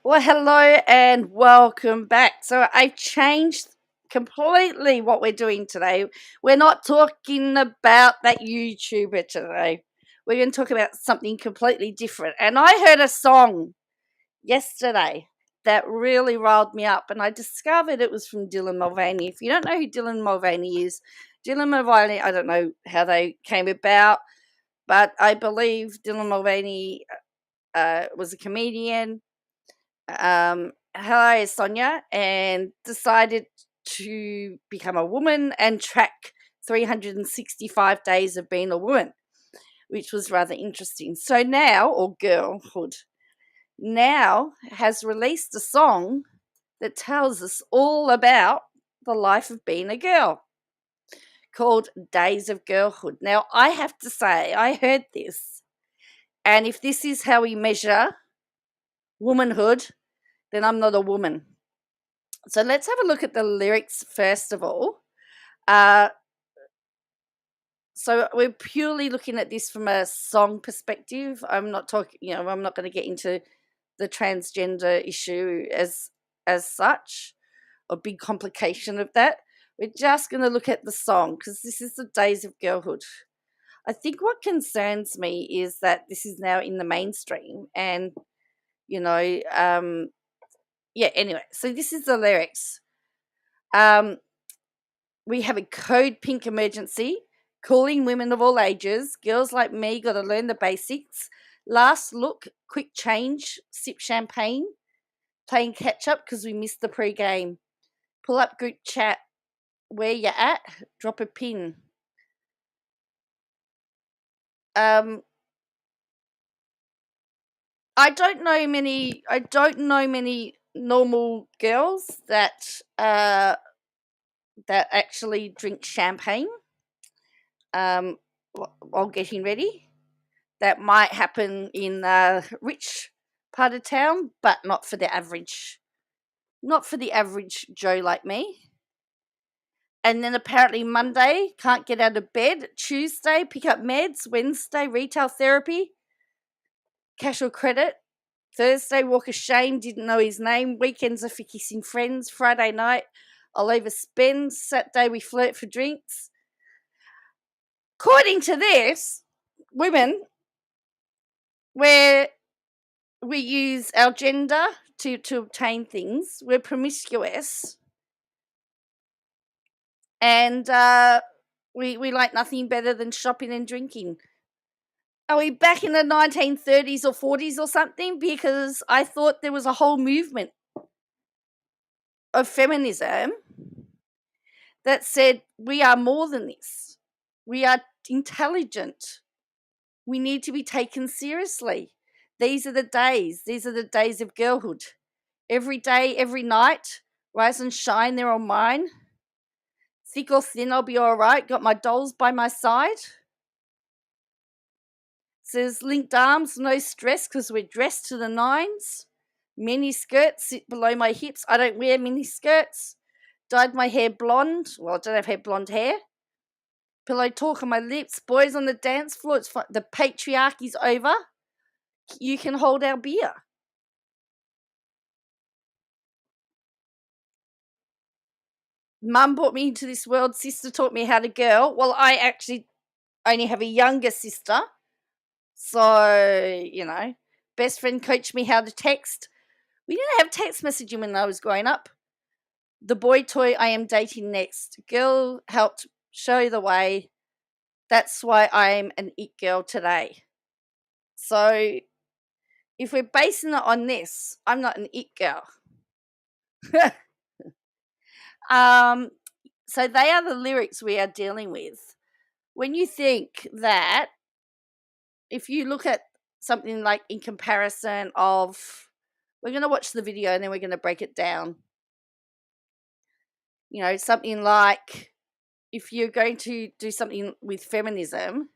Well, hello and welcome back. So I've changed completely what we're doing today. We're not talking about that YouTuber today. We're going to talk about something completely different. And I heard a song yesterday that really riled me up, and I discovered it was from Dylan Mulvaney. If you don't know who Dylan Mulvaney is, Dylan Mulvaney, I don't know how they came about, but I believe Dylan Mulvaney was a comedian. Hello, Sonia, and decided to become a woman and track 365 days of being a woman, which was rather interesting. So now, or Girlhood, now has released a song that tells us all about the life of being a girl called Days of Girlhood. Now, I have to say, I heard this, and if this is how we measure womanhood, then I'm not a woman. So let's have a look at the lyrics first of all. So we're purely looking at this from a song perspective. I'm not talking, I'm not going to get into the transgender issue as such, a big complication of that. We're just going to look at the song because this is the Days of Girlhood. I think what concerns me is that this is now in the mainstream, and anyway, so this is the lyrics. We have a code pink emergency, calling women of all ages. Girls like me got to learn the basics. Last look, quick change, sip champagne, playing catch up because we missed the pre-game. Pull up group chat, where you at, drop a pin. I don't know many normal girls that actually drink champagne while getting ready. That might happen in a rich part of town, but not for the average Joe like me. And then apparently Monday, can't get out of bed. Tuesday, pick up meds. Wednesday, retail therapy. Cash or credit. Thursday, walk of shame, didn't know his name. Weekends are for kissing friends. Friday night, I'll overspend. Saturday, we flirt for drinks. According to this, women, where we use our gender to obtain things, we're promiscuous, and we like nothing better than shopping and drinking. Are we back in the 1930s or 40s or something? Because I thought there was a whole movement of feminism that said we are more than this. We are intelligent. We need to be taken seriously. These are the days. These are the days of girlhood. Every day, every night, rise and shine, they're on mine. Thick or thin, I'll be all right. Got my dolls by my side. Says linked arms, no stress because we're dressed to the nines. Mini skirts sit below my hips. I don't wear mini skirts. Dyed my hair blonde. Well, I don't have blonde hair. Pillow talk on my lips. Boys on the dance floor. It's fun. The patriarchy's over. You can hold our beer. Mum brought me into this world. Sister taught me how to girl. Well, I actually only have a younger sister. So, best friend coached me how to text. We didn't have text messaging when I was growing up. The boy toy I am dating next. Girl helped show the way. That's why I'm an it girl today. So, if we're basing it on this, I'm not an it girl. So they are the lyrics we are dealing with. When you think that, if you look at something like in comparison of, we're going to watch the video and then we're going to break it down. Something like, if you're going to do something with feminism,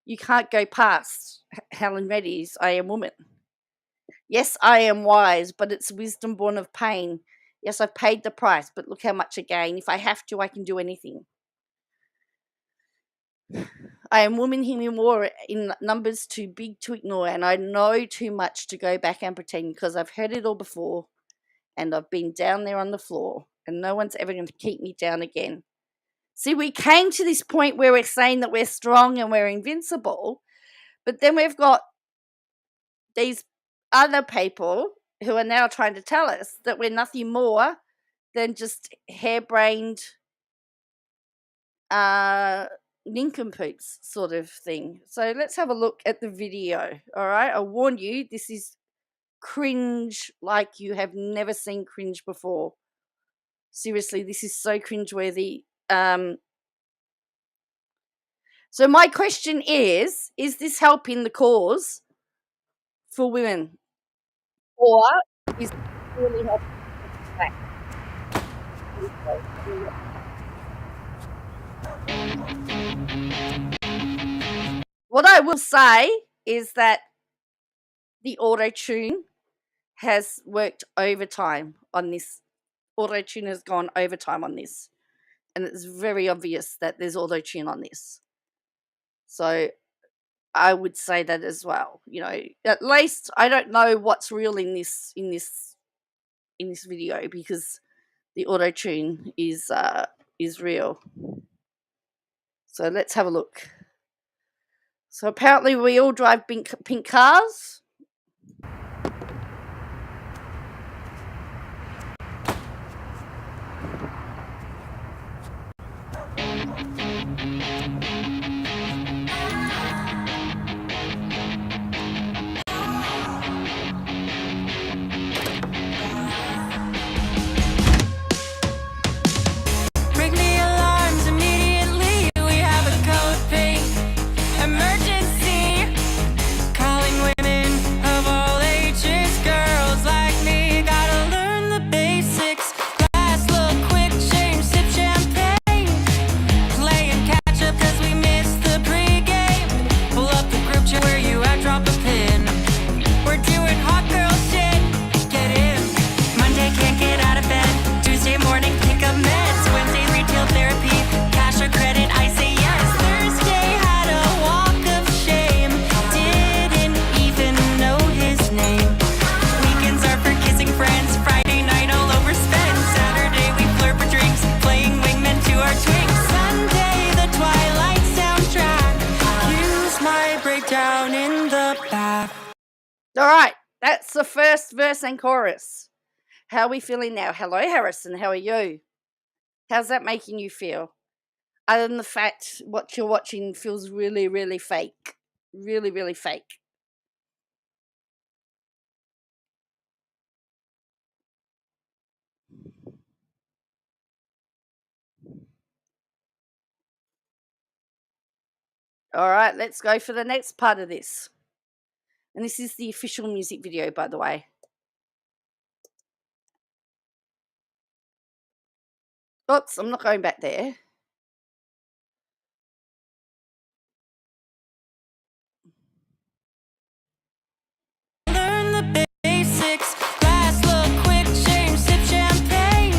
you can't go past Helen Reddy's I Am Woman. Yes, I am wise, but it's wisdom born of pain. Yes, I've paid the price, but look how much I gain. If I have to, I can do anything. I am woman hearing more in numbers too big to ignore, and I know too much to go back and pretend, because I've heard it all before, and I've been down there on the floor, and no one's ever going to keep me down again. See, we came to this point where we're saying that we're strong and we're invincible, but then we've got these other people who are now trying to tell us that we're nothing more than just harebrained nincompoops sort of thing. So let's have a look at the video. All right, I warn you, this is cringe like you have never seen cringe before. Seriously, this is so cringeworthy. So my question is this helping the cause for women, or is it really helping the back? What I will say is that the auto-tune has worked overtime on this. Auto-tune has gone overtime on this, and it's very obvious that there's auto-tune on this. So I would say that as well. You know, at least I don't know what's real in this video, because the auto-tune is real. So let's have a look. So apparently we all drive pink cars. All right, that's the first verse and chorus. How are we feeling now? Hello, Harrison. How are you? How's that making you feel? Other than the fact what you're watching feels really, really fake. Really, really fake. All right, let's go for the next part of this. And this is the official music video, by the way. Oops, I'm not going back there. Learn the basics. Last look, quick change, sip champagne.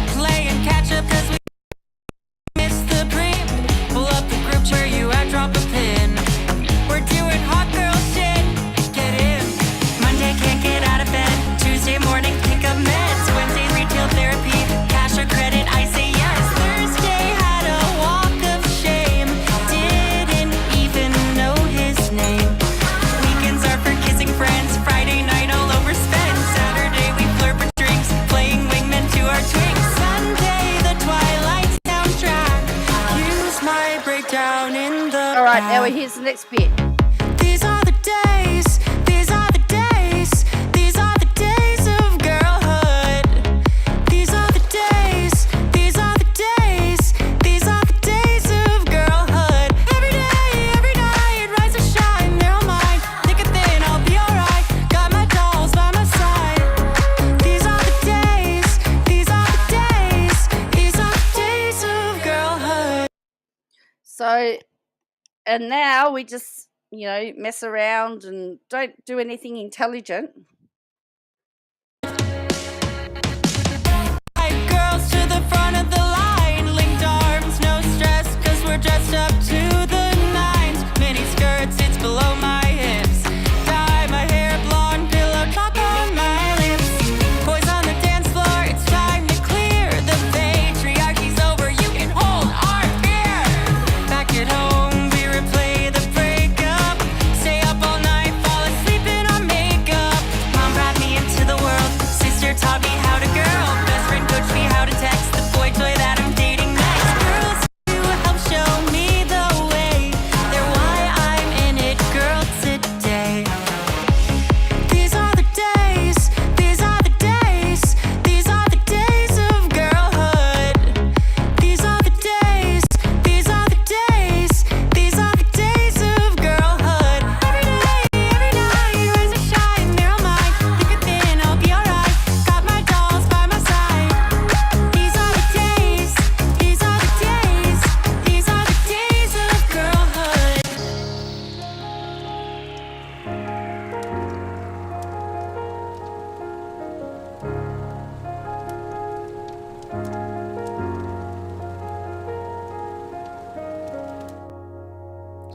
Play and catch up cause we missed the dream. Pull up the group where you at, drop a pin. We're doing hot girl shit. Get in. Monday can't get out of bed. Tuesday morning pick up meds. Wednesday retail therapy. Cash or credit, I say yes. Thursday had a walk of shame. Didn't even know his name. Weekends are for kissing friends. Friday night all overspent. Saturday we flirt with drinks. Playing wingmen to our twinks. Sunday the Twilight soundtrack. Use my breakdown in the All right, now back. here's the next bit. These are the days, these are the days, these are the days of girlhood. These are the days, these are the days, these are the days of girlhood. Every day, every night, rise and shine, they're all mine. Thick and thin, I'll be alright. Got my dolls by my side. These are the days, these are the days, these are the days of girlhood. So, and now we just, you know, mess around and don't do anything intelligent. Right, girls to the front of the line, linked arms, no stress, cause we're dressed up to the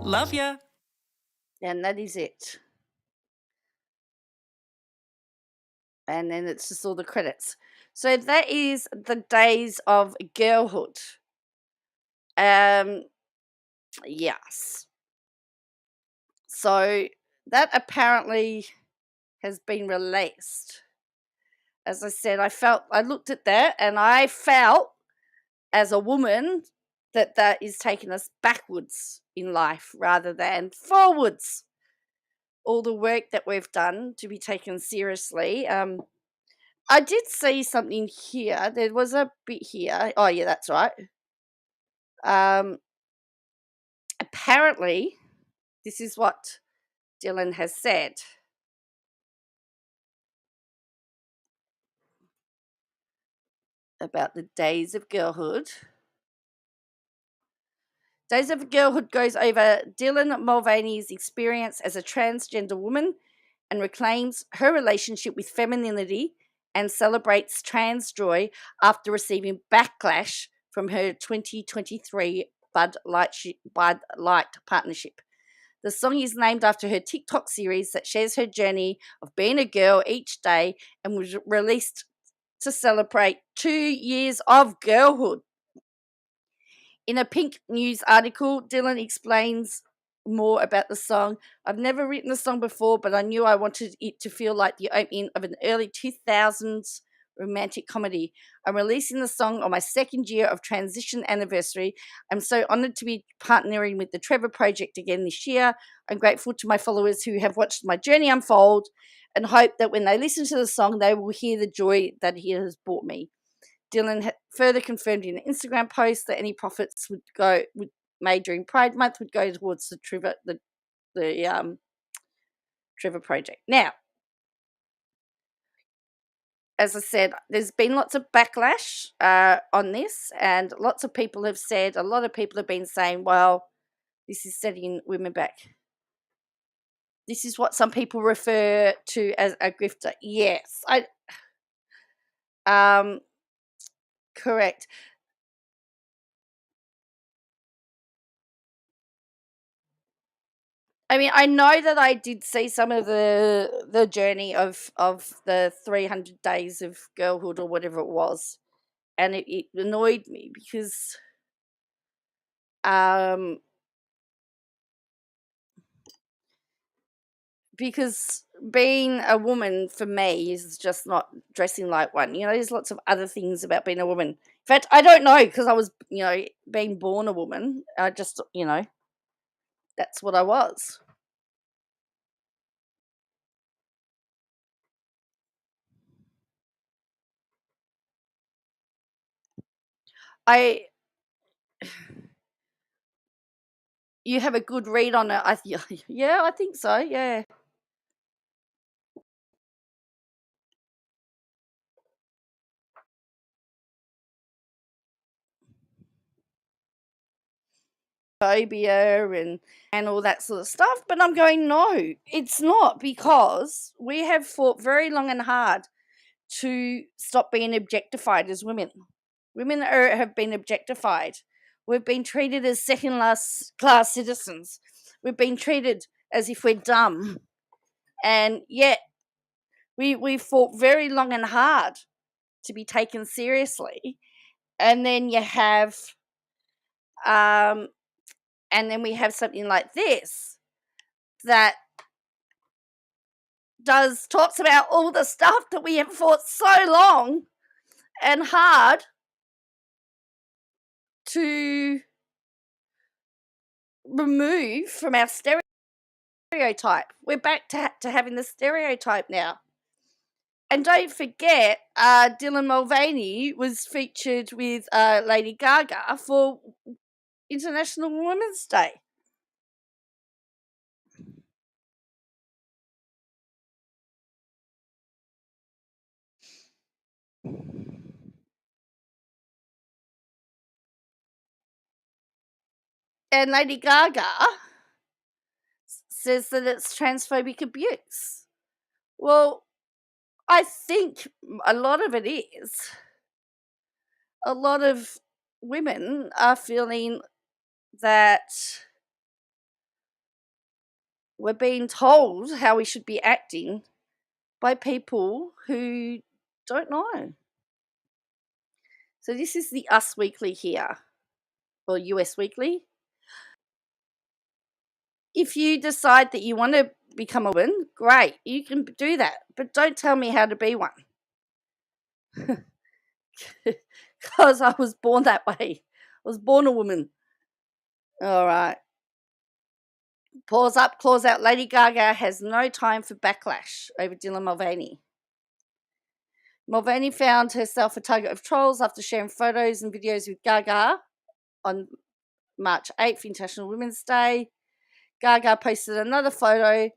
Love ya. And that is it. And then it's just all the credits. So that is the days of Girlhood. Yes. So that apparently has been released. As I said, I looked at that and I felt as a woman that is taking us backwards in life rather than forwards. All the work that we've done to be taken seriously. I did see something here. There was a bit here. Oh yeah, that's right. Apparently, this is what Dylan has said about the days of girlhood. Days of Girlhood goes over Dylan Mulvaney's experience as a transgender woman and reclaims her relationship with femininity and celebrates trans joy after receiving backlash from her 2023 Bud Light partnership. The song is named after her TikTok series that shares her journey of being a girl each day and was released to celebrate 2 years of girlhood. In a Pink News article, Dylan explains more about the song. I've never written the song before, but I knew I wanted it to feel like the opening of an early 2000s romantic comedy. I'm releasing the song on my second year of transition anniversary. I'm so honored to be partnering with the Trevor Project again this year. I'm grateful to my followers who have watched my journey unfold and hope that when they listen to the song, they will hear the joy that he has brought me. Dylan further confirmed in an Instagram post that any profits made during Pride Month would go towards the Trevor Project. Now, as I said, there's been lots of backlash on this, and lots of people have said, a lot of people have been saying, well, this is setting women back. This is what some people refer to as a grifter. Yes, correct. I mean, I know that I did see some of the journey of the 300 days of girlhood or whatever it was, and it annoyed me um because being a woman for me is just not dressing like one. You know, there's lots of other things about being a woman. In fact, I don't know because I was, being born a woman. I just, that's what I was. I You have a good read on it. Yeah, I think so. Yeah. Phobia and all that sort of stuff, but I'm going, no, it's not, because we have fought very long and hard to stop being objectified as women. Women have been objectified. We've been treated as class citizens. We've been treated as if we're dumb, and yet we fought very long and hard to be taken seriously. And then you have um and then we have something like this that talks about all the stuff that we have fought so long and hard to remove from our stereotype. We're back to having the stereotype now. And don't forget, Dylan Mulvaney was featured with Lady Gaga for International Women's Day. And Lady Gaga says that it's transphobic abuse. Well, I think a lot of it is. A lot of women are feeling that we're being told how we should be acting by people who don't know. So this is the Us Weekly here, or US Weekly. If you decide that you want to become a woman, great, you can do that. But don't tell me how to be one. Because I was born that way. I was born a woman. All right. Pause up, claws out. Lady Gaga has no time for backlash over Dylan Mulvaney. Mulvaney found herself a target of trolls after sharing photos and videos with Gaga on March 8th, International Women's Day. Gaga posted another photo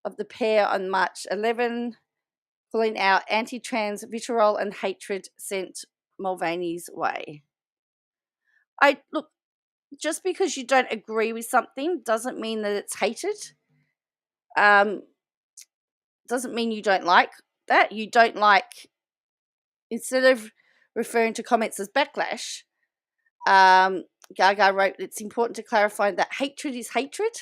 of the pair on March 11, calling out anti-trans vitriol and hatred sent Mulvaney's way. Look, just because you don't agree with something doesn't mean that it's hated. Doesn't mean you don't like that. You don't like, instead of referring to comments as backlash, Gaga wrote, it's important to clarify that hatred is hatred,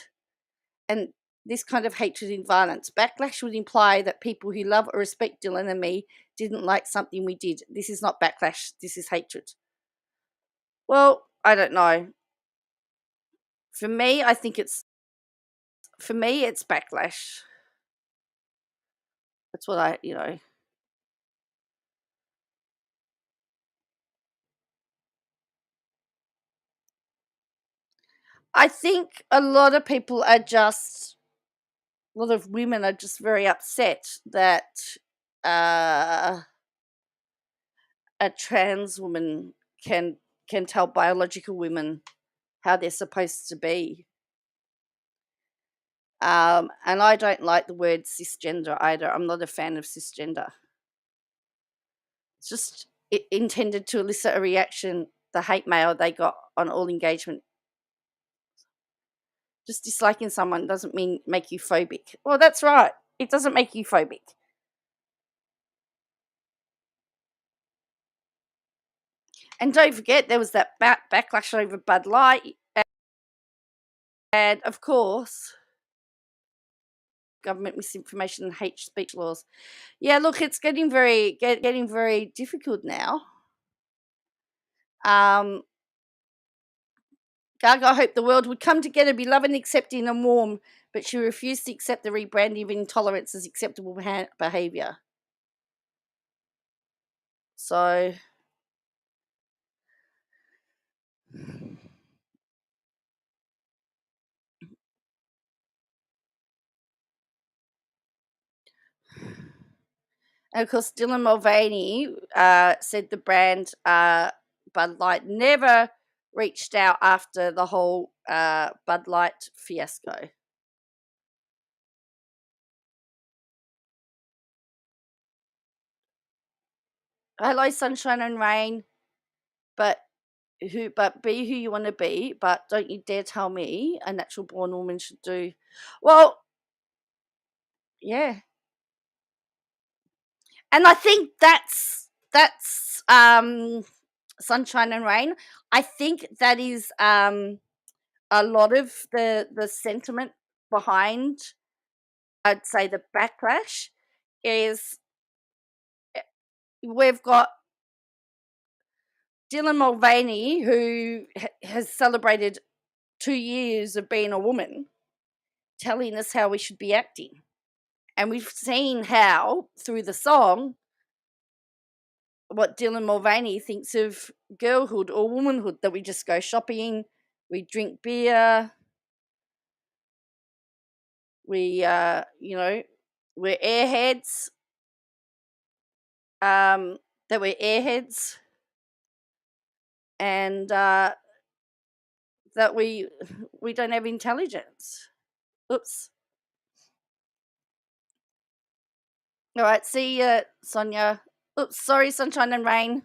and this kind of hatred in violence. Backlash would imply that people who love or respect Dylan and me didn't like something we did. This is not backlash. This is hatred. Well, I don't know. For me, it's backlash. That's what I think a lot of women are just very upset that a trans woman can tell biological women how they're supposed to be. And I don't like the word cisgender either. I'm not a fan of cisgender. It's just intended to elicit a reaction, the hate mail they got on all engagement. Just disliking someone doesn't mean make you phobic. Well, that's right. It doesn't make you phobic. And don't forget, there was that backlash over Bud Light. And, of course, government misinformation and hate speech laws. Yeah, look, it's getting very difficult now. Gaga hoped the world would come together, be loving, accepting, and warm, but she refused to accept the rebranding of intolerance as acceptable behaviour. So, and of course, Dylan Mulvaney said the brand Bud Light never reached out after the whole Bud Light fiasco. Hello, sunshine and rain, but be who you want to be, but don't you dare tell me a natural born woman should do. Well, yeah. And I think that's sunshine and rain. I think that is a lot of the sentiment behind, I'd say, the backlash is we've got Dylan Mulvaney, who has celebrated 2 years of being a woman, telling us how we should be acting. And we've seen how, through the song, what Dylan Mulvaney thinks of girlhood or womanhood, that we just go shopping, we drink beer, we, we're airheads, that we're airheads, and that we don't have intelligence. Oops. All right, see ya, Sonia. Oops, sorry, sunshine and rain.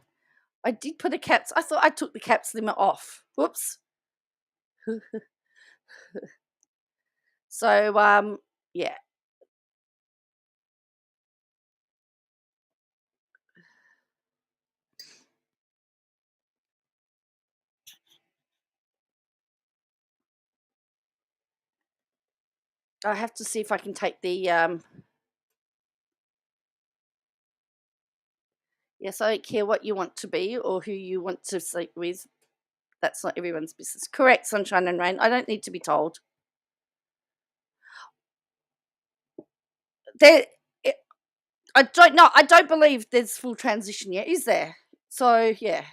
I did put I thought I took the caps limit off. Whoops. So, yeah. I have to see if I can take the yes, I don't care what you want to be or who you want to sleep with. That's not everyone's business. Correct, sunshine and rain. I don't need to be told. There, I don't know. I don't believe there's full transition yet, is there? So yeah.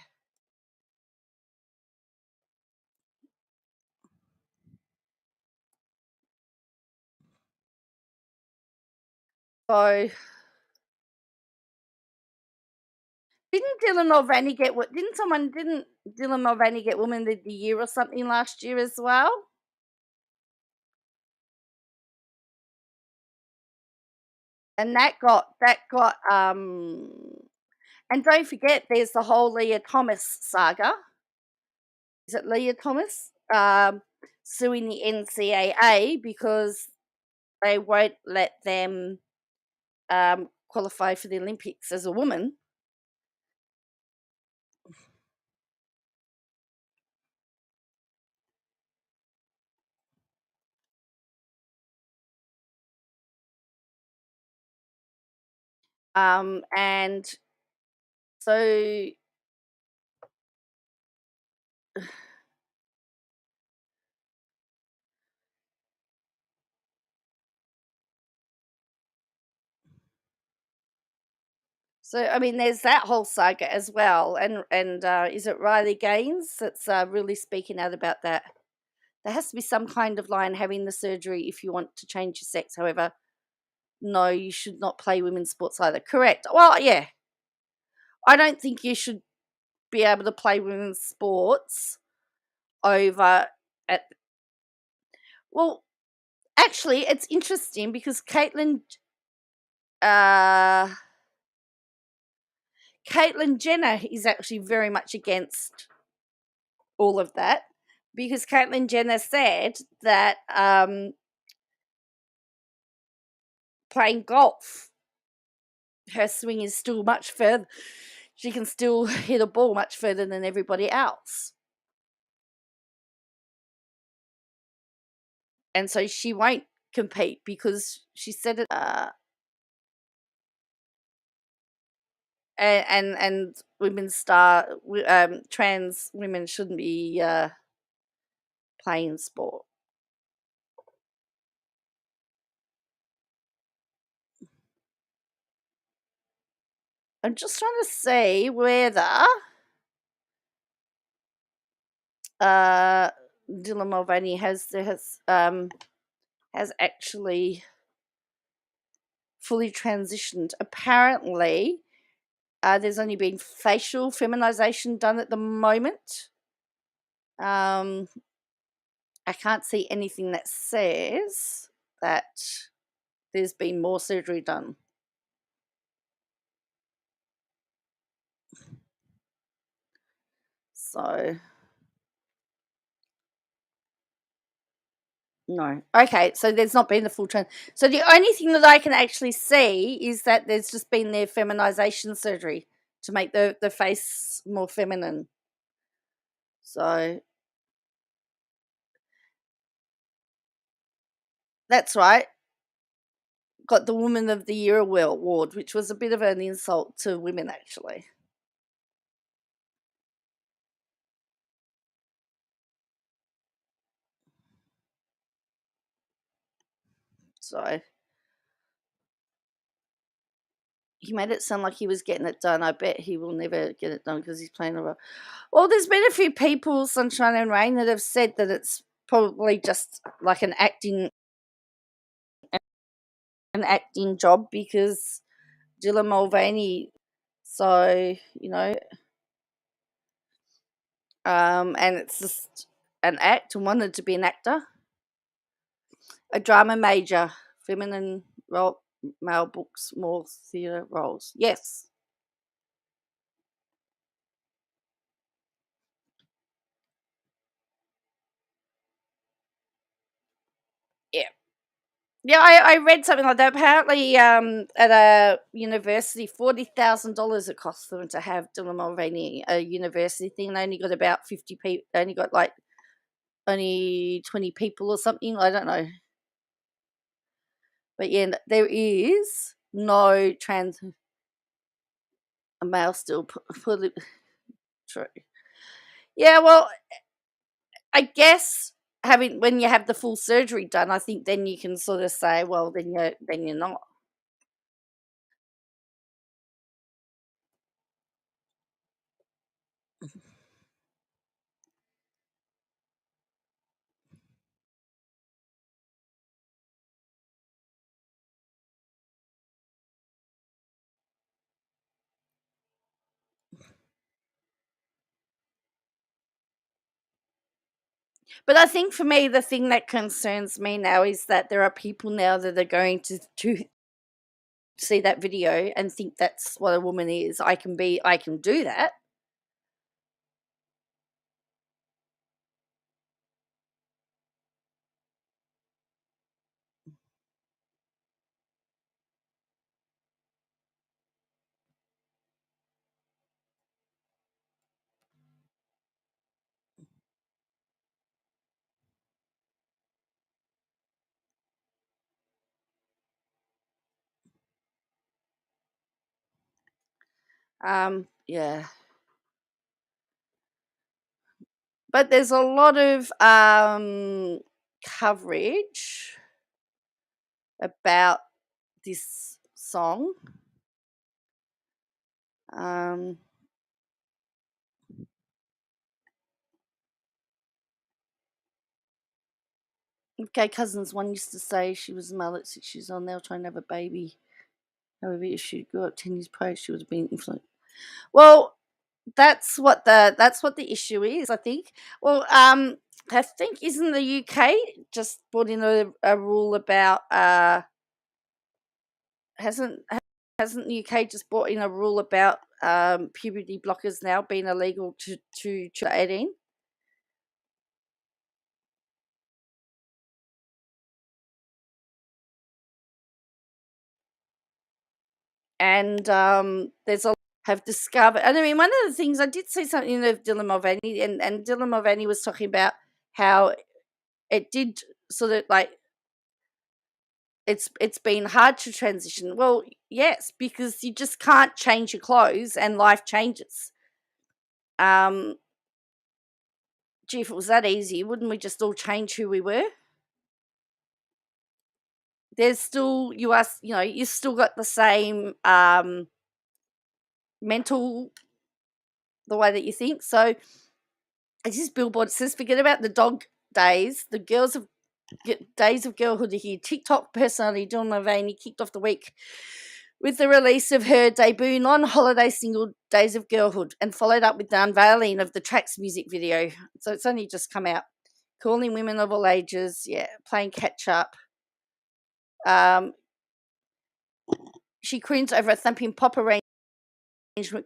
So didn't Dylan Mulvaney get what? Didn't Dylan Mulvaney get Woman of the Year or something last year as well? And that got. And don't forget, there's the whole Leah Thomas saga. Is it Leah Thomas? Suing the NCAA because they won't let them qualify for the Olympics as a woman. And so I mean, there's that whole saga as well, and is it Riley Gaines that's really speaking out about that? There has to be some kind of line having the surgery if you want to change your sex. However, no, you should not play women's sports either. Correct. Well, yeah, I don't think you should be able to play women's sports over at. Well, actually, it's interesting because uh, Caitlyn Jenner is actually very much against all of that because Caitlyn Jenner said that playing golf, her swing is still much further. She can still hit a ball much further than everybody else. And so she won't compete because she said it. And trans women shouldn't be playing sport. I'm just trying to see whether Dylan Mulvaney has actually fully transitioned. Apparently, there's only been facial feminization done at the moment. I can't see anything that says that there's been more surgery done. So, no. Okay, so there's not been the full trend. So the only thing that I can actually see is that there's just been their feminization surgery to make the face more feminine. So that's right. Got the Woman of the Year award, which was a bit of an insult to women, actually. So he made it sound like he was getting it done. I bet he will never get it done because he's playing a role. Well, there's been a few people, Sunshine and Rain, that have said that it's probably just like an acting job because Dylan Mulvaney. So and it's just an act and wanted to be an actor, a drama major, feminine role, male books, more theatre roles. Yes. Yeah. Yeah, I read something like that. Apparently, at a university, $40,000 it costs them to have Dylan Mulvaney a university thing. They only got about 50 people. They only got like only 20 people or something. I don't know. But yeah, there is no trans male still put it true. Yeah, well, I guess having when you have the full surgery done, I think then you can sort of say, well, then you're not. But I think for me, the thing that concerns me now is that there are people now that are going to see that video and think that's what a woman is. I can do that. Yeah. But there's a lot of coverage about this song. Um, Gay Cousins one used to say she was a male at 6 years old, now trying to have a baby. However, if she grew up 10 years prior, she would have been influenced. Well, that's what the issue is, I think. Well, I think isn't the UK just brought in a rule about hasn't hasn't the UK just brought in a rule about puberty blockers now being illegal to 18? And there's a have discovered. And I mean, one of the things I did see something of Dylan Mulvaney, and Dylan Mulvaney was talking about how it did sort of like it's been hard to transition. Well, yes, because you just can't change your clothes and life changes. Gee, if it was that easy, wouldn't we just all change who we were? There's still you still got the same mental the way that you think. So it's just Billboard says forget about the dog days. The days of girlhood are here. TikTok personality Dawn Mulvaney kicked off the week with the release of her debut non-holiday single Days of Girlhood and followed up with the unveiling of the track's music video. So it's only just come out. Calling women of all ages, yeah, playing catch up. She croons over a thumping pop arrangement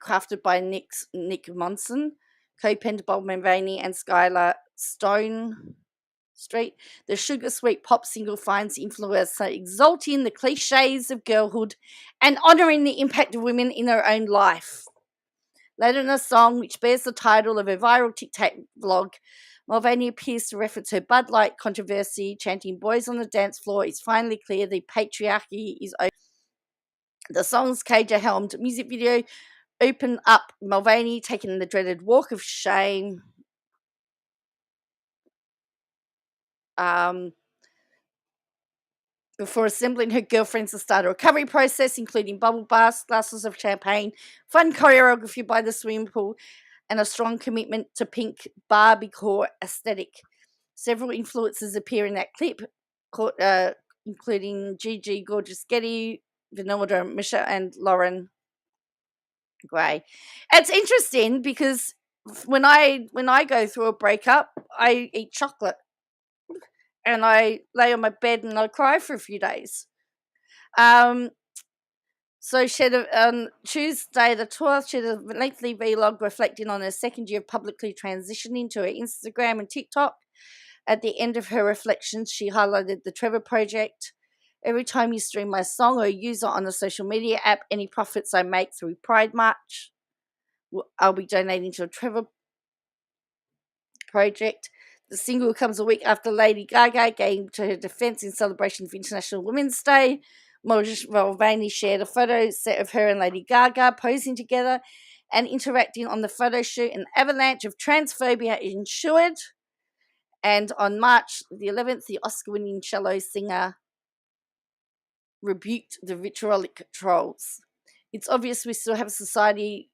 crafted by Nick Monson, co-penned by Mulvaney and Skylar Stone Street. The sugar sweet pop single finds influencer exalting the cliches of girlhood and honouring the impact of women in her own life. Later in the song, which bears the title of a viral TikTok vlog, Mulvaney appears to reference her Bud Light controversy, chanting "Boys on the dance floor, it's finally clear the patriarchy is over." The song's Cager-helmed music video opened up Mulvaney taking the dreaded walk of shame. Before assembling her girlfriends to start a recovery process, including bubble baths, glasses of champagne, fun choreography by the swimming pool, and a strong commitment to pink Barbiecore aesthetic. Several influencers appear in that clip, including Gigi Gorgeous Getty, Vanilla Misha, and Lauren Gray. It's interesting because when I go through a breakup, I eat chocolate and I lay on my bed and I cry for a few days. So she had on Tuesday the 12th, she had a lengthy vlog reflecting on her second year of publicly transitioning to her Instagram and TikTok. At the end of her reflections, she highlighted the Trevor Project. Every time you stream my song or use it on a social media app, any profits I make through Pride March, I'll be donating to a Trevor Project. The single comes a week after Lady Gaga came to her defense in celebration of International Women's Day. Mulvaney shared a photo set of her and Lady Gaga posing together and interacting on the photo shoot. An avalanche of transphobia ensued. And on March the 11th, the Oscar-winning cello singer rebuked the vitriolic trolls. It's obvious we still have a society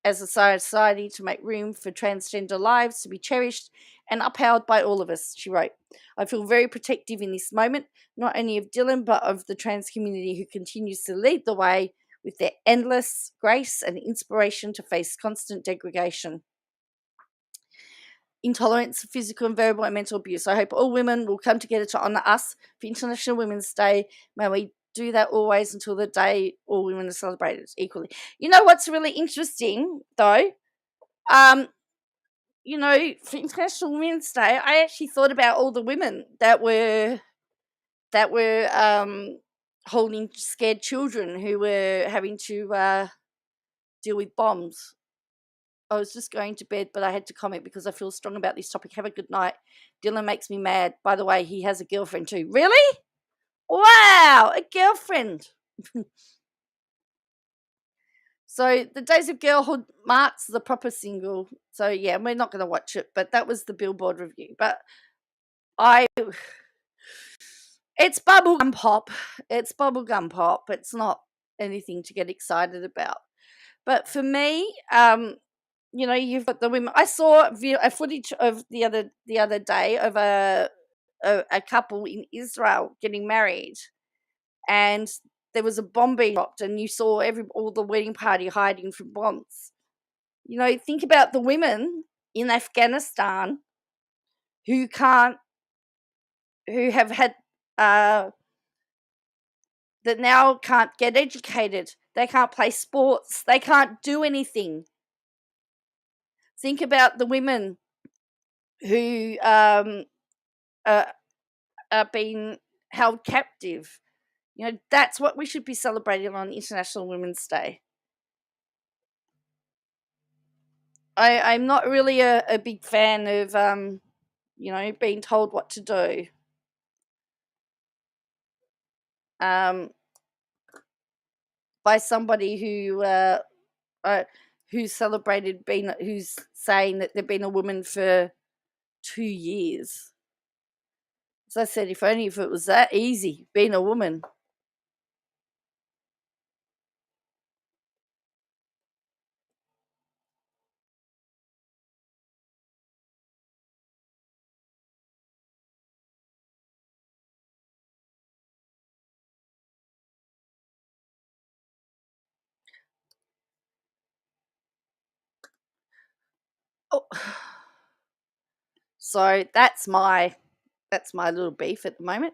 to make room for transgender lives to be cherished and upheld by all of us, she wrote. I feel very protective in this moment, not only of Dylan, but of the trans community who continues to lead the way with their endless grace and inspiration to face constant degradation, intolerance, physical and verbal and mental abuse. I hope all women will come together to honour us for International Women's Day. May we do that always until the day all women are celebrated equally. You know what's really interesting, though? For International Women's Day, I actually thought about all the women that were holding scared children who were having to deal with bombs. I was just going to bed, but I had to comment because I feel strong about this topic. Have a good night. Dylan makes me mad. By the way, he has a girlfriend too. Really? Wow, a girlfriend. So the Days of Girlhood marks the proper single. So yeah, we're not going to watch it, but that was the Billboard review. But it's bubblegum pop. It's bubblegum pop. It's not anything to get excited about. But for me, you've got the women. I saw a footage of the other day of a couple in Israel getting married, and there was a bomb being dropped, and you saw all the wedding party hiding from bombs. Think about the women in Afghanistan who have had that now can't get educated. They can't play sports. They can't do anything. Think about the women who are being held captive. That's what we should be celebrating on International Women's Day. I'm not really a big fan of, being told what to do. By somebody who's saying that they've been a woman for 2 years. As I said, if only if it was that easy, being a woman. Oh. So that's my little beef at the moment.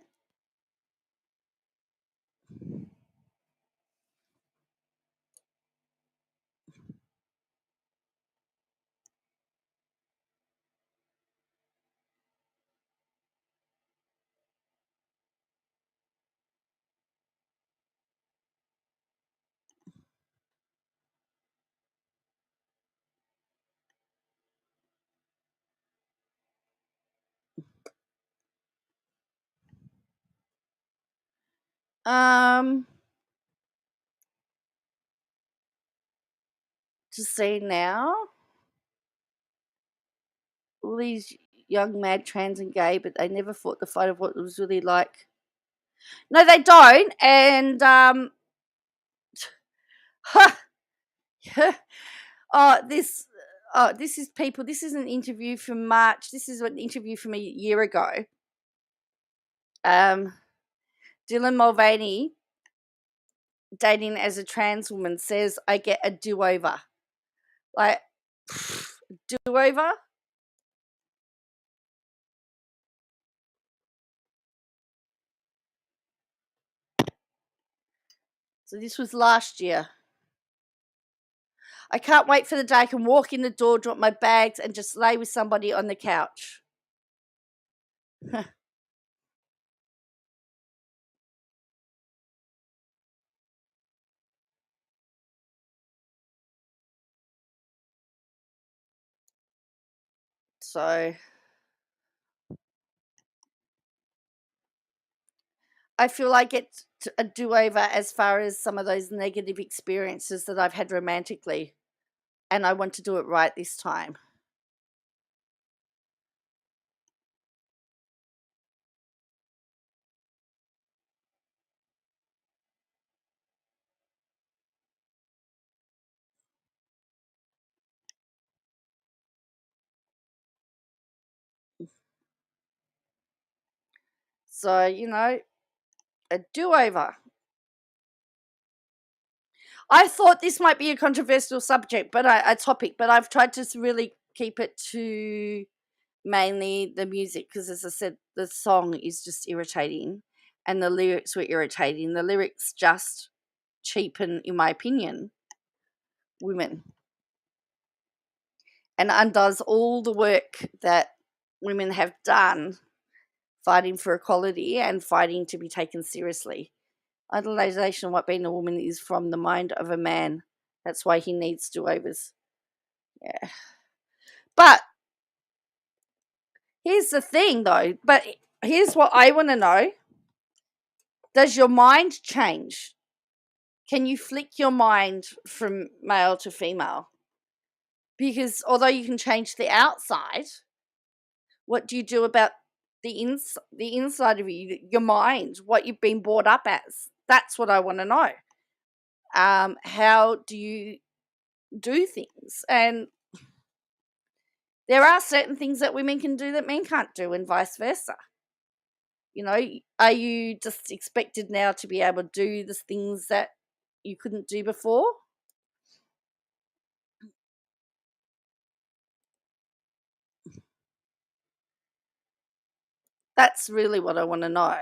To see now, all these young, mad, trans and gay, but they never fought the fight of what it was really like. No, they don't. And this is people. This is an interview from March. This is an interview from a year ago. Dylan Mulvaney, dating as a trans woman, says, "I get a do-over." Like, do-over? So this was last year. I can't wait for the day I can walk in the door, drop my bags, and just lay with somebody on the couch. So, I feel I get a do-over as far as some of those negative experiences that I've had romantically, and I want to do it right this time. So, a do-over. I thought this might be a controversial subject, but a topic, but I've tried to really keep it to mainly the music because, as I said, the song is just irritating, and the lyrics were irritating. The lyrics just cheapen, in my opinion, women, and undoes all the work that women have done fighting for equality and fighting to be taken seriously. Idolization of what being a woman is from the mind of a man. That's why he needs do-overs. Yeah. But here's the thing, though. But here's what I want to know. Does your mind change? Can you flick your mind from male to female? Because although you can change the outside, what do you do about the inside of you, your mind, what you've been brought up as? That's what I want to know. How do you do things? And there are certain things that women can do that men can't do, and vice versa. Are you just expected now to be able to do the things that you couldn't do before? That's really what I want to know.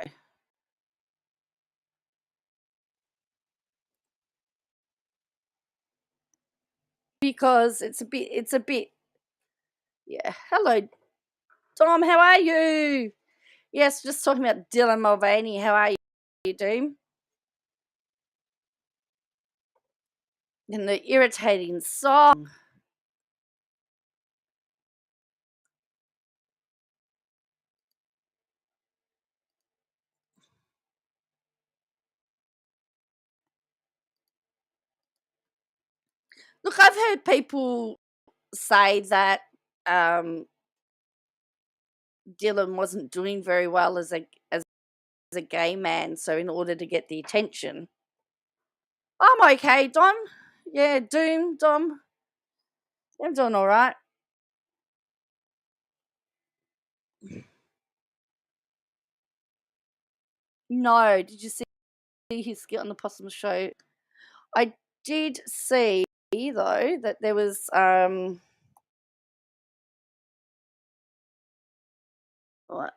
Because it's a bit, yeah. Hello, Tom, how are you? Yes, just talking about Dylan Mulvaney. How are you, Doom? And the irritating song. Look, I've heard people say that Dylan wasn't doing very well as a gay man, so in order to get the attention, I'm okay, Dom. Yeah, Doom, Dom. I'm doing all right. No, did you see his skit on the Possum Show? I did see though that there was what?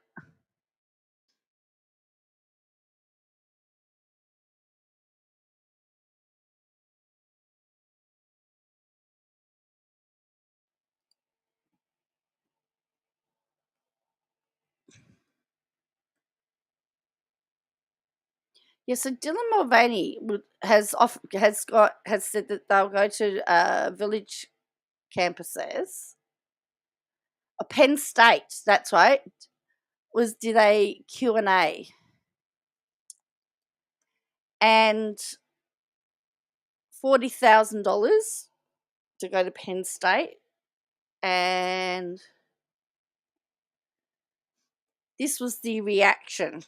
Yeah, so Dylan Mulvaney has said that they'll go to village campuses. Penn State, that's right. Did a Q&A, and $40,000 to go to Penn State, and this was the reaction.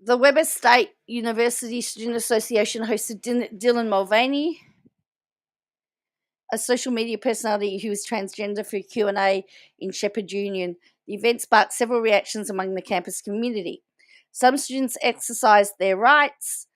The Weber State University Student Association hosted Dylan Mulvaney, a social media personality who was transgender, for Q&A in Shepherd Union. The event sparked several reactions among the campus community. Some students exercised their rights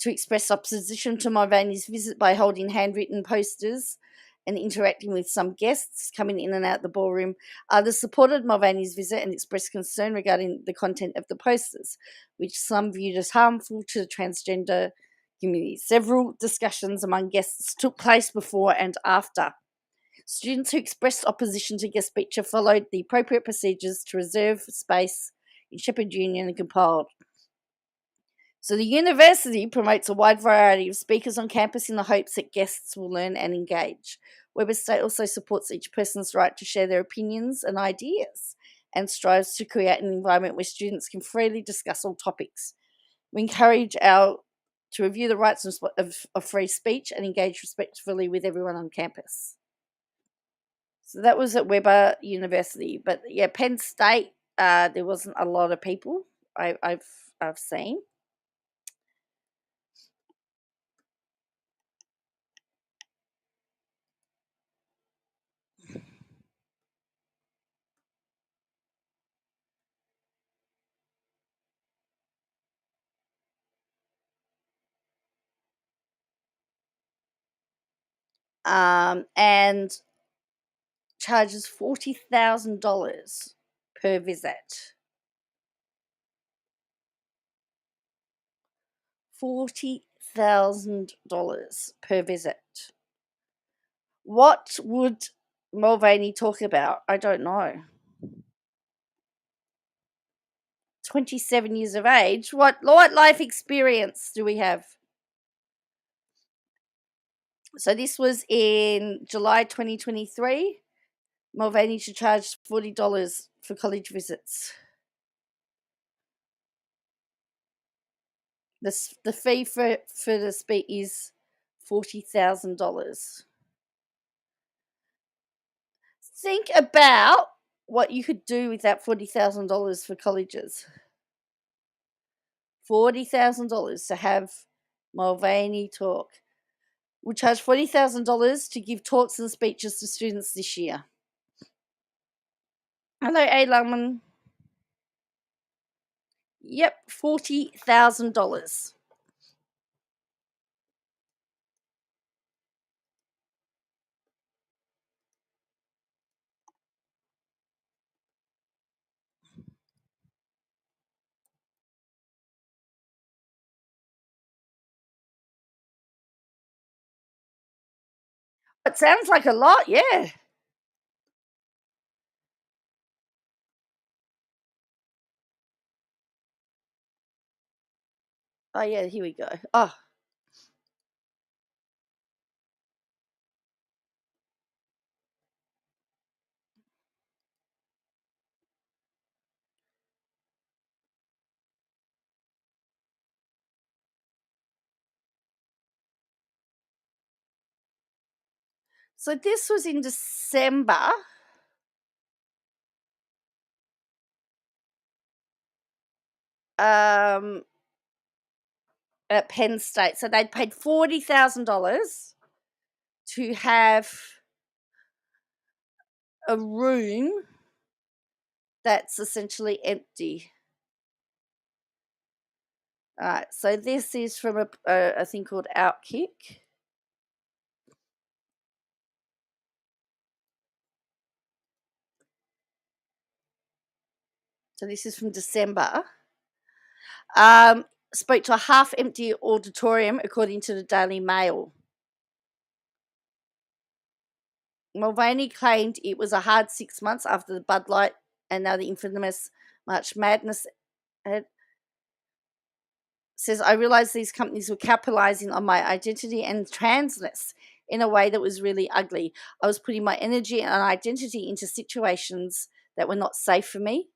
to express opposition to Mulvaney's visit by holding handwritten posters and interacting with some guests coming in and out the ballroom. Others supported Mulvaney's visit and expressed concern regarding the content of the posters, which some viewed as harmful to the transgender community. Several discussions among guests took place before and after. Students who expressed opposition to guest speaker followed the appropriate procedures to reserve space in Shepherd Union and compiled. So the university promotes a wide variety of speakers on campus in the hopes that guests will learn and engage. Weber State also supports each person's right to share their opinions and ideas and strives to create an environment where students can freely discuss all topics. We encourage to review the rights of free speech and engage respectfully with everyone on campus. So that was at Weber University. But yeah, Penn State, there wasn't a lot of people I've seen. And charges $40,000 per visit. $40,000 per visit. What would Mulvaney talk about? I don't know. 27 years of age. What life experience do we have? So this was in July 2023. Mulvaney should charge $40 for college visits. The fee for the speech is $40,000. Think about what you could do with that $40,000 for colleges. $40,000 to have Mulvaney talk. We'll charge $40,000 to give talks and speeches to students this year. Hello, A. Lungman. Yep, $40,000. It sounds like a lot, yeah. Oh, yeah, here we go. Oh, so this was in December. At Penn State. So they'd paid $40,000 to have a room that's essentially empty. All right, so this is from a thing called Outkick. So this is from December. Spoke to a half-empty auditorium, according to the Daily Mail. Mulvaney claimed it was a hard 6 months after the Bud Light and now the infamous March Madness had. Says, I realized these companies were capitalizing on my identity and transness in a way that was really ugly. I was putting my energy and identity into situations that were not safe for me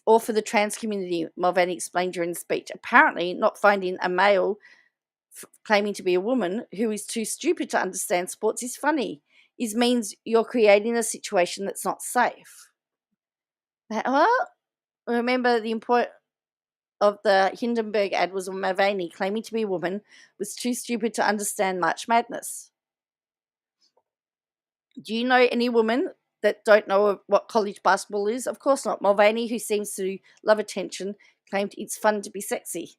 or for the trans community, Mulvaney explained during the speech. Apparently, not finding a male claiming to be a woman who is too stupid to understand sports is funny. It means you're creating a situation that's not safe. Well, remember the important of the Hindenburg ad was Mulvaney claiming to be a woman was too stupid to understand March Madness. Do you know any women that don't know what college basketball is? Of course not. Mulvaney, who seems to love attention, claimed it's fun to be sexy.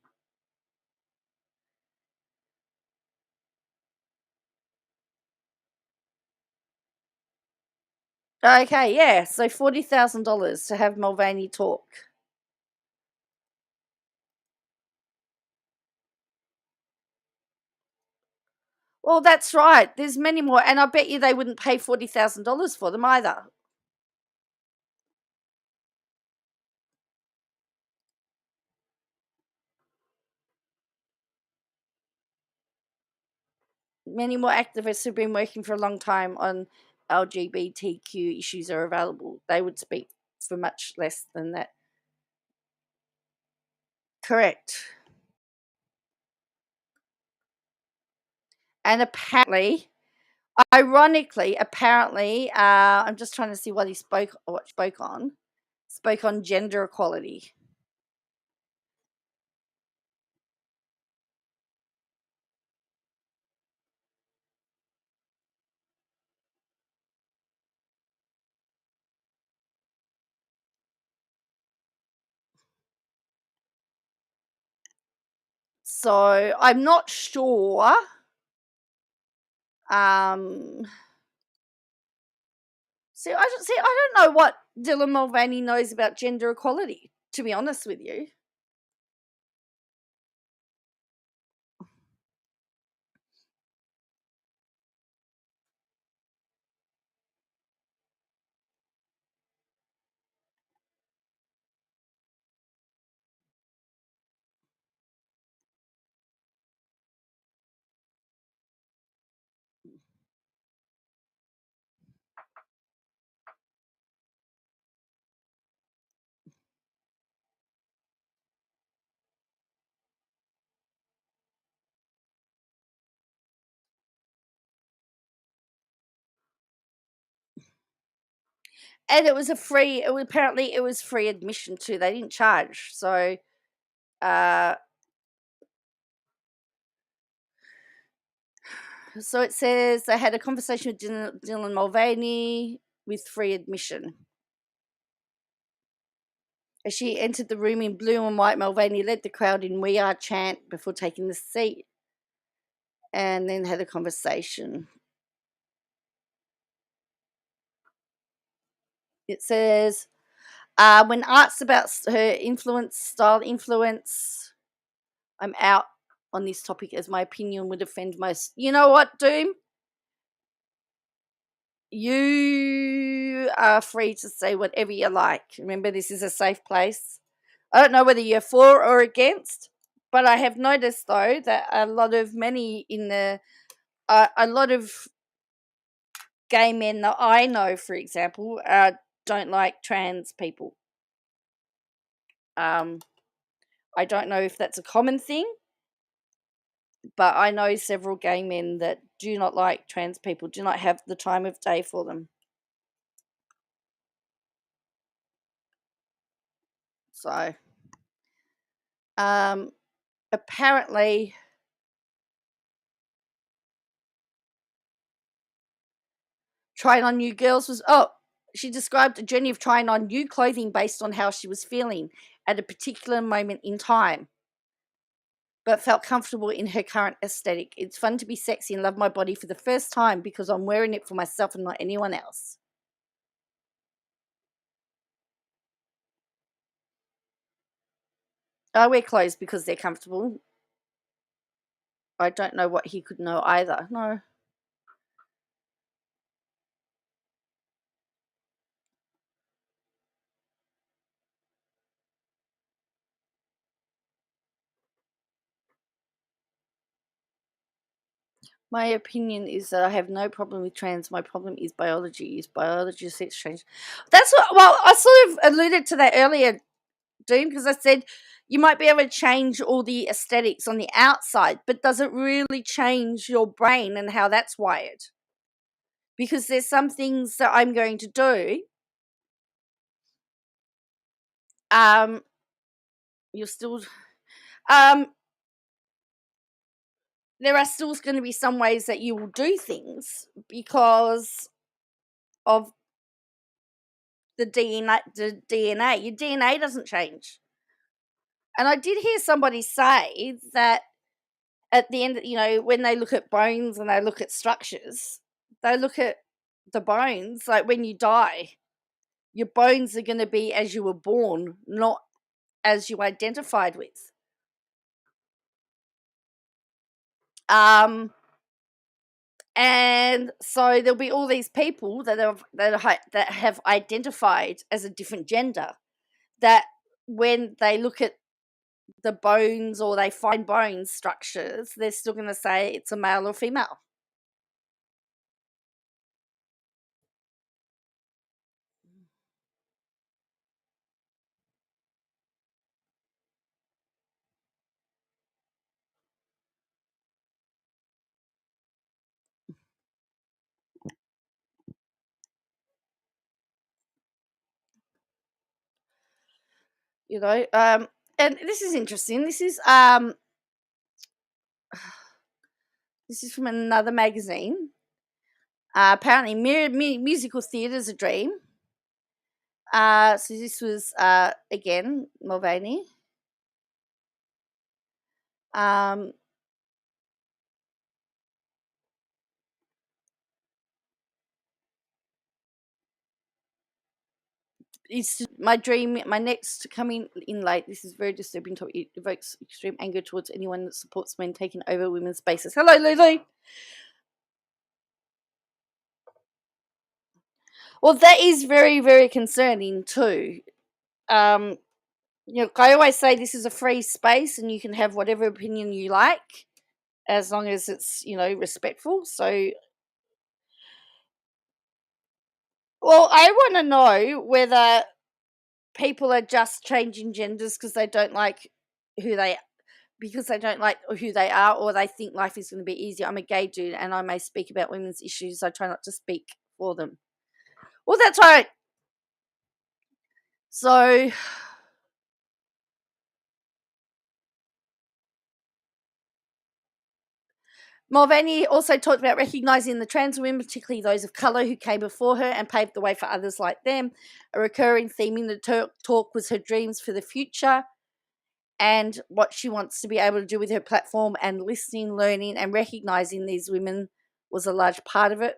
Okay, yeah, so $40,000 to have Mulvaney talk. Well, that's right. There's many more, and I bet you they wouldn't pay $40,000 for them either. Many more activists who've been working for a long time on LGBTQ issues are available. They would speak for much less than that. Correct. And apparently, ironically, I'm just trying to see what he spoke on. Spoke on gender equality. So I'm not sure. Um, I don't know what Dylan Mulvaney knows about gender equality, to be honest with you. And apparently it was free admission too. They didn't charge. Uh so it says they had a conversation with Dylan Mulvaney with free admission. As she entered the room in blue and white, Mulvaney led the crowd in "We Are" chant before taking the seat, and then had a conversation. It says, when asked about her style influence, I'm out on this topic as my opinion would offend most. You know what, Doom? You are free to say whatever you like. Remember, this is a safe place. I don't know whether you're for or against, but I have noticed though that a lot of gay men that I know, for example, don't like trans people. I don't know if that's a common thing, but I know several gay men that do not like trans people, do not have the time of day for them. So, apparently, trying on new girls was, she described a journey of trying on new clothing based on how she was feeling at a particular moment in time, but felt comfortable in her current aesthetic. It's fun to be sexy and love my body for the first time because I'm wearing it for myself and not anyone else. I wear clothes because they're comfortable. I don't know what he could know either. No. My opinion is that I have no problem with trans. My problem is biology. Is biology sex change? That's what. Well, I sort of alluded to that earlier, Doom, because I said you might be able to change all the aesthetics on the outside, but does it really change your brain and how that's wired? Because there's some things that I'm going to do. You're still. There are still going to be some ways that you will do things because of the DNA. Your DNA doesn't change. And I did hear somebody say that at the end, when they look at bones and they look at structures, they look at the bones, like when you die, your bones are going to be as you were born, not as you identified with. And so there'll be all these people that have identified as a different gender, that when they look at the bones or they find bone structures, they're still going to say it's a male or female. And this is interesting. This is from another magazine. Apparently, musical theatre is a dream. So this was again Mulvaney. Um, it's my dream. My next coming in late. This is very disturbing topic. It evokes extreme anger towards anyone that supports men taking over women's spaces. Hello, Lulu. Well, that is very, very concerning too. Um, I always say this is a free space, and you can have whatever opinion you like, as long as it's respectful. So, well, I want to know whether people are just changing genders because they don't like who they because they don't like who they are, or they think life is going to be easier. I'm a gay dude, and I may speak about women's issues. I try not to speak for them. Well, that's right. So, Mulvaney also talked about recognising the trans women, particularly those of colour, who came before her and paved the way for others like them. A recurring theme in the talk was her dreams for the future and what she wants to be able to do with her platform, and listening, learning, and recognising these women was a large part of it.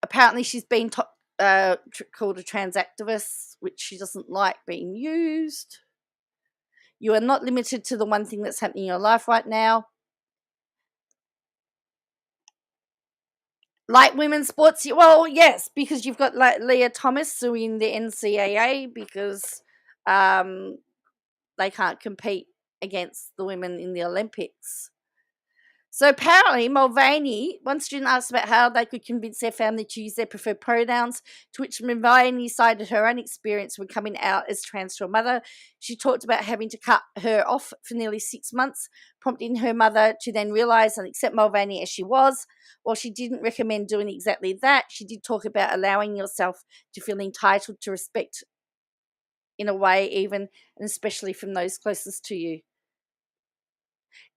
Apparently, she's been called a trans activist, which she doesn't like being used. You are not limited to the one thing that's happening in your life right now. Like women's sports, well, yes, because you've got like Leah Thomas suing the NCAA because they can't compete against the women in the Olympics. So apparently, Mulvaney, one student asked about how they could convince their family to use their preferred pronouns, to which Mulvaney cited her own experience when coming out as trans to her mother. She talked about having to cut her off for nearly 6 months, prompting her mother to then realise and accept Mulvaney as she was. While she didn't recommend doing exactly that, she did talk about allowing yourself to feel entitled to respect in a way, even and especially from those closest to you.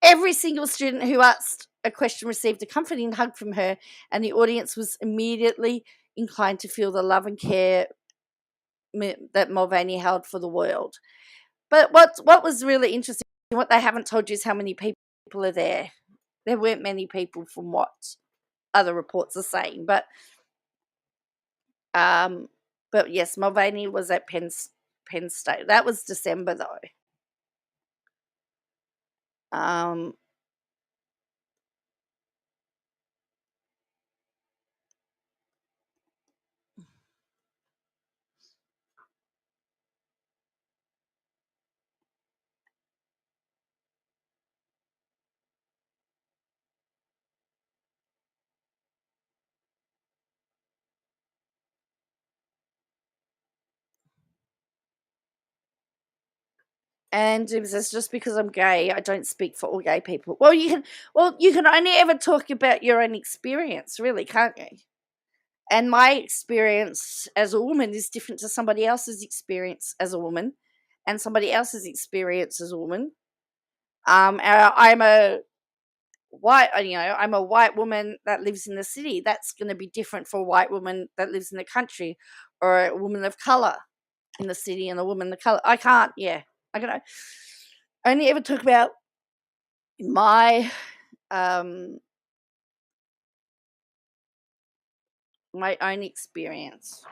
Every single student who asked a question received a comforting hug from her, and the audience was immediately inclined to feel the love and care that Mulvaney held for the world. But what was really interesting, what they haven't told you, is how many people are there. There weren't many people from what other reports are saying, but yes, Mulvaney was at Penn State. That was December though. And it says, just because I'm gay, I don't speak for all gay people. Well, you can only ever talk about your own experience, really, can't you? And my experience as a woman is different to somebody else's experience as a woman, and somebody else's experience as a woman. I'm a I'm a white woman that lives in the city. That's going to be different for a white woman that lives in the country, or a woman of color in the city and a woman of color. I can only ever talk about my my own experience.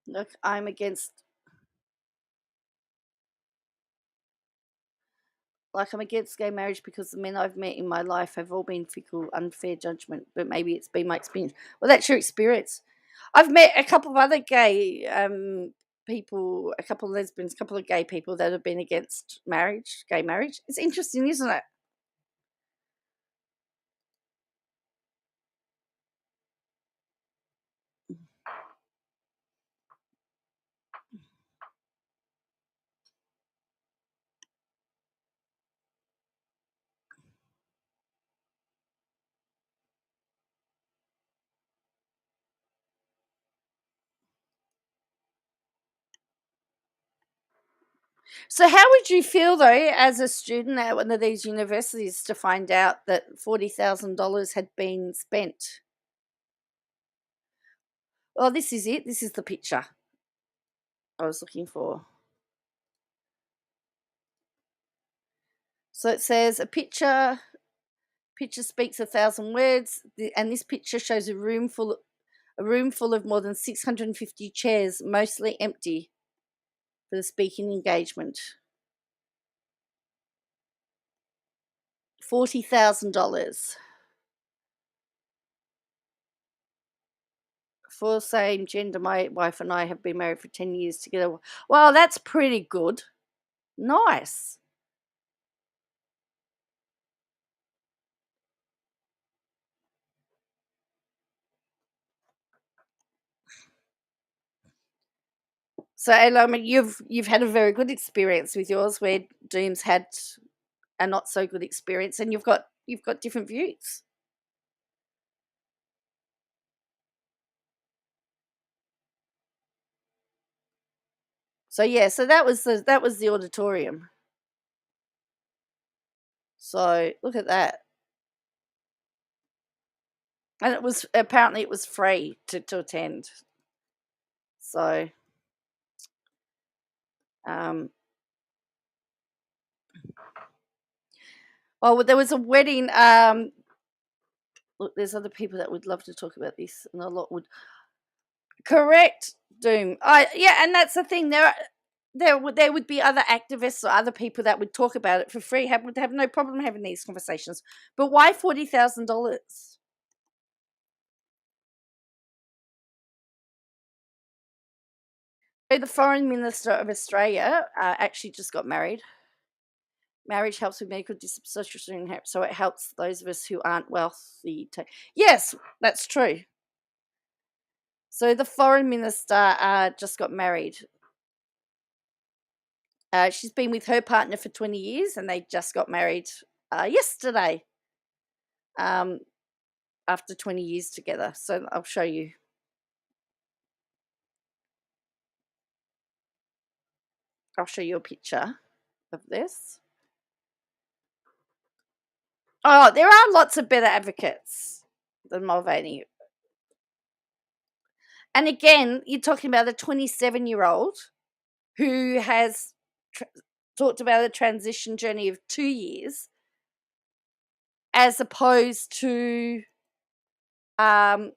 Look, I'm against gay marriage because the men I've met in my life have all been fickle, unfair judgment. But maybe it's been my experience. Well, that's your experience. I've met a couple of other gay people, a couple of lesbians, a couple of gay people that have been against marriage, gay marriage. It's interesting, isn't it? So, how would you feel though, as a student at one of these universities, to find out that $40,000 had been spent? Oh, this is it. This is the picture I was looking for. So it says a picture speaks 1,000 words, and this picture shows a room full of more than 650 chairs, mostly empty, for the speaking engagement. $40,000 for same gender. My wife and I have been married for 10 years together. Well, that's pretty good. Nice. So, Ella, I mean, you've had a very good experience with yours, where Doom's had a not so good experience, and you've got different views. So yeah, so that was the auditorium. So look at that, and apparently it was free to attend. So um, oh, well, there was a wedding. Look, there's other people that would love to talk about this, and a lot would. Correct, Doom. Yeah, and that's the thing. There would be other activists or other people that would talk about it for free. Would have no problem having these conversations. But why $40,000? So the Foreign Minister of Australia actually just got married. Marriage helps with medical dissociation, so it helps those of us who aren't wealthy. Yes, that's true. So the foreign minister just got married. She's been with her partner for 20 years, and they just got married yesterday. After 20 years together. So I'll show you. I'll show you a picture of this. Oh, there are lots of better advocates than Mulvaney. And again, you're talking about a 27-year-old who has talked about a transition journey of 2 years, as opposed to someone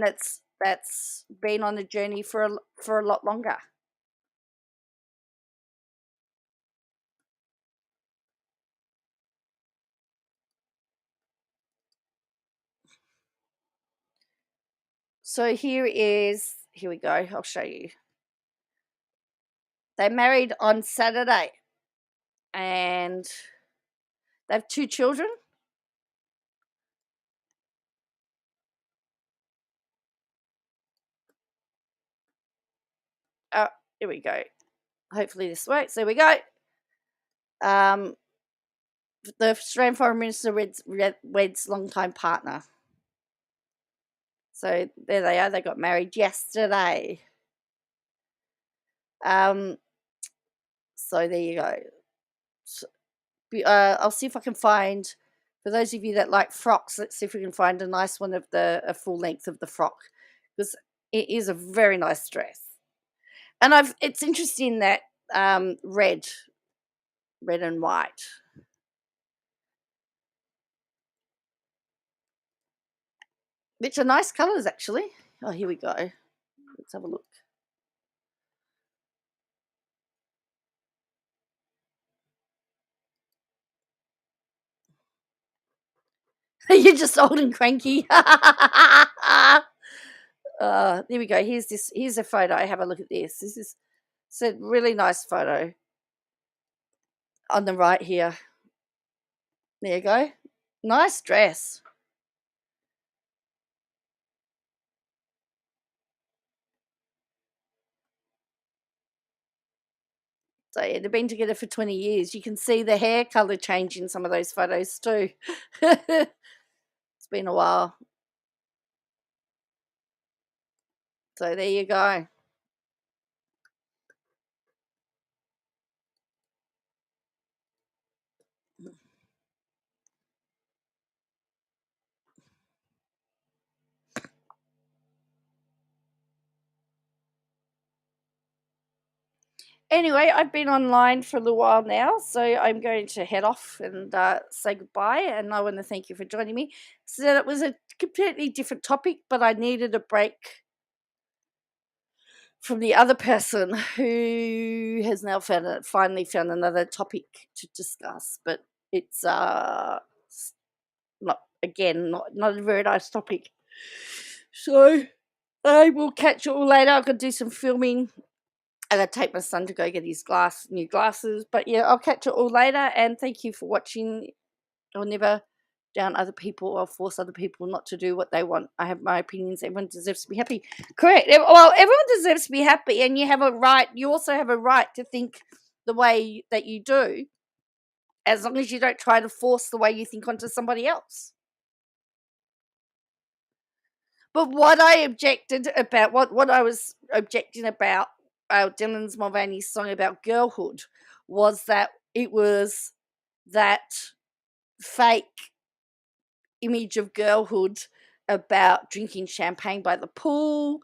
that's been on a journey for a lot longer. So here we go. I'll show you. They married on Saturday, and they have 2 children. Oh, here we go. Hopefully this works. There we go. The Australian Foreign Minister weds longtime partner. So there they are. They got married yesterday. So there you go. I'll see if I can find, for those of you that like frocks, let's see if we can find a nice one of a full length of the frock, because it is a very nice dress. And it's interesting that red and white. Which are nice colours, actually. Oh, here we go. Let's have a look. You're just old and cranky. There we go. Here's a photo. Have a look at this. This is a really nice photo on the right here. There you go. Nice dress. So yeah, they've been together for 20 years. You can see the hair color change in some of those photos too. It's been a while. So there you go. Anyway, I've been online for a little while now, so I'm going to head off and say goodbye. And I want to thank you for joining me. So that was a completely different topic, but I needed a break from the other person who has now finally found another topic to discuss. But it's not a very nice topic. So I will catch you all later. I've got to do some filming. I got to take my son to go get his new glasses. But yeah, I'll catch you all later. And thank you for watching. I'll never down other people or force other people not to do what they want. I have my opinions. Everyone deserves to be happy. Correct. Well, everyone deserves to be happy, and you have a right. You also have a right to think the way that you do, as long as you don't try to force the way you think onto somebody else. But what I objected about, what I was objecting about Dylan's Mulvaney's song about girlhood, was that it was that fake image of girlhood about drinking champagne by the pool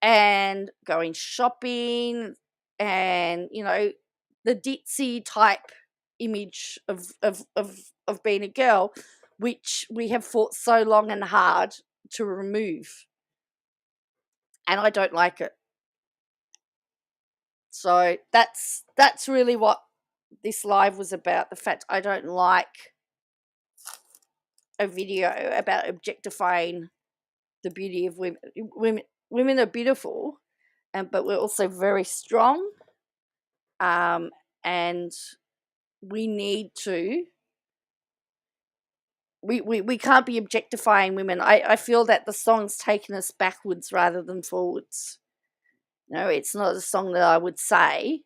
and going shopping and, you know, the ditzy type image of being a girl, which we have fought so long and hard to remove. And I don't like it. So that's really what this live was about. The fact I don't like a video about objectifying the beauty of women. Women are beautiful, but we're also very strong, and we need to. We can't be objectifying women. I feel that the song's taken us backwards rather than forwards. No, it's not a song that I would say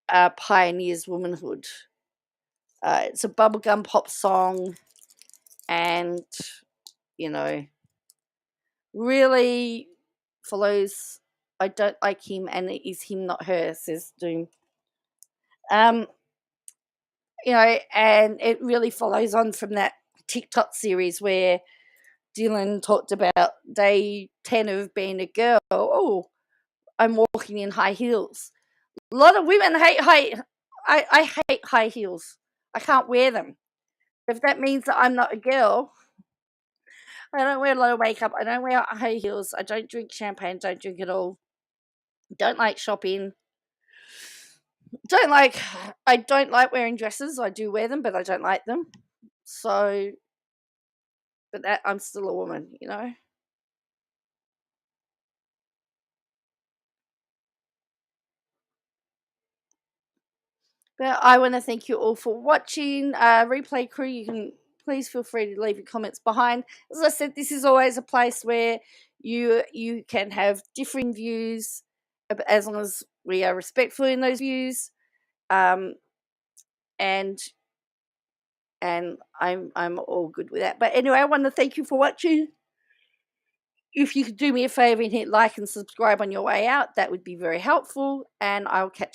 pioneers womanhood. It's a bubblegum pop song, and, you know, really follows I don't like him and it is him not her, says Doom. You know, and it really follows on from that TikTok series where Dylan talked about day 10 of being a girl. Oh, I'm walking in high heels. A lot of women hate I hate high heels. I can't wear them. If that means that I'm not a girl, I don't wear a lot of makeup. I don't wear high heels. I don't drink champagne. Don't drink it all. Don't like shopping. I don't like wearing dresses. I do wear them, but I don't like them. So, but that I'm still a woman, you know. But I want to thank you all for watching. Replay crew, you can please feel free to leave your comments behind. As I said, this is always a place where you can have differing views, as long as we are respectful in those views. And I'm all good with that. But anyway, I want to thank you for watching. If you could do me a favor and hit like and subscribe on your way out, that would be very helpful. And I'll catch you